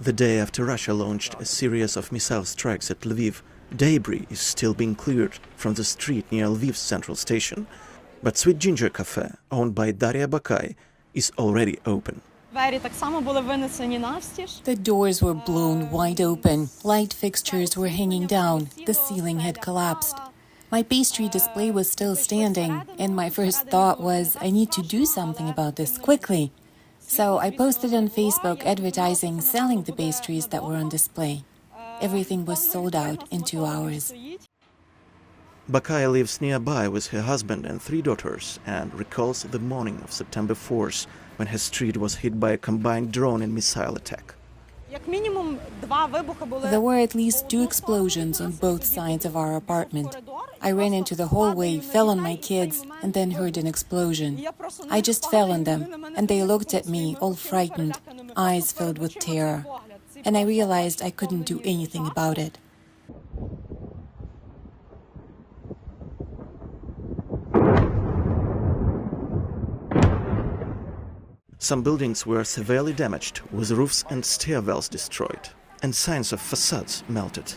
The day after Russia launched a series of missile strikes at Lviv, debris is still being cleared from the street near Lviv's central station. But Sweet Ginger Cafe, owned by Daria Bakai, is already open. The doors were blown wide open, light fixtures were hanging down, the ceiling had collapsed. My pastry display was still standing, and my first thought was, I need to do something about this quickly. So I posted on Facebook advertising selling the pastries that were on display. Everything was sold out in 2 hours. Bakai lives nearby with her husband and 3 daughters and recalls the morning of September 4th when her street was hit by a combined drone and missile attack. There were at least 2 explosions on both sides of our apartment. I ran into the hallway, fell on my kids, and then heard an explosion. I just fell on them, and they looked at me, all frightened, eyes filled with terror. And I realized I couldn't do anything about it. Some buildings were severely damaged, with roofs and stairwells destroyed, and signs of facades melted.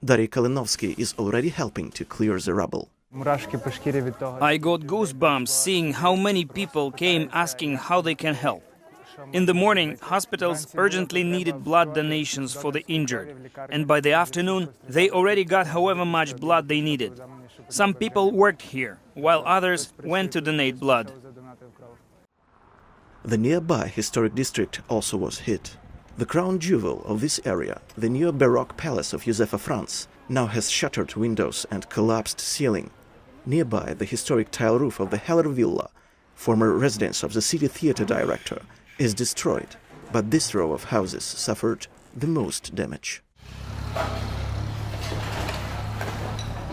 Daria Kalinovsky is already helping to clear the rubble. I got goosebumps seeing how many people came asking how they can help. In the morning, hospitals urgently needed blood donations for the injured, and by the afternoon, they already got however much blood they needed. Some people worked here, while others went to donate blood. The nearby historic district also was hit. The crown jewel of this area, the neo-Baroque palace of Josefa Franz, now has shattered windows and collapsed ceiling. Nearby, the historic tile roof of the Heller Villa, former residence of the city theater director, is destroyed, but this row of houses suffered the most damage.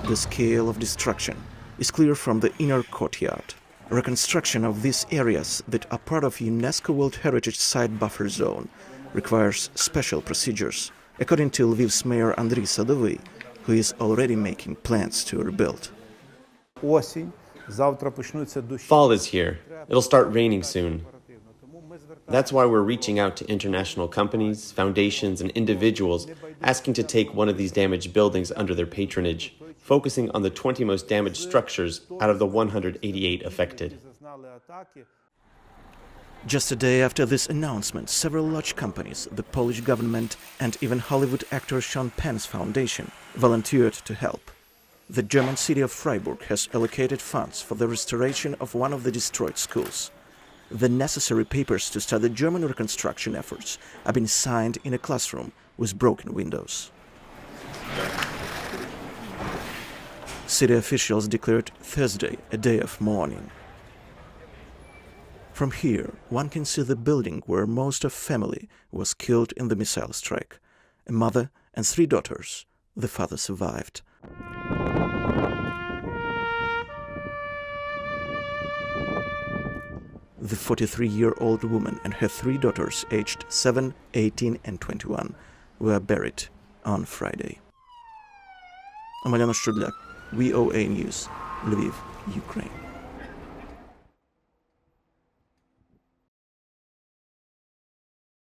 The scale of destruction is clear from the inner courtyard. Reconstruction of these areas that are part of UNESCO World Heritage Site Buffer Zone requires special procedures, according to Lviv's mayor Andriy Sadovy, who is already making plans to rebuild. Fall is here. It'll start raining soon. That's why we're reaching out to international companies, foundations, and individuals asking to take one of these damaged buildings under their patronage, focusing on the 20 most damaged structures out of the 188 affected. Just a day after this announcement, several large companies, the Polish government, and even Hollywood actor Sean Penn's foundation volunteered to help. The German city of Freiburg has allocated funds for the restoration of one of the destroyed schools. The necessary papers to start the German reconstruction efforts are being signed in a classroom with broken windows. City officials declared Thursday a day of mourning. From here, one can see the building where most of family was killed in the missile strike. A mother and 3 daughters. The father survived. The 43-year-old woman and her 3 daughters, aged 7, 18 and 21, were buried on Friday. Омеляна Шчудляк, VOA News, Lviv, Ukraine.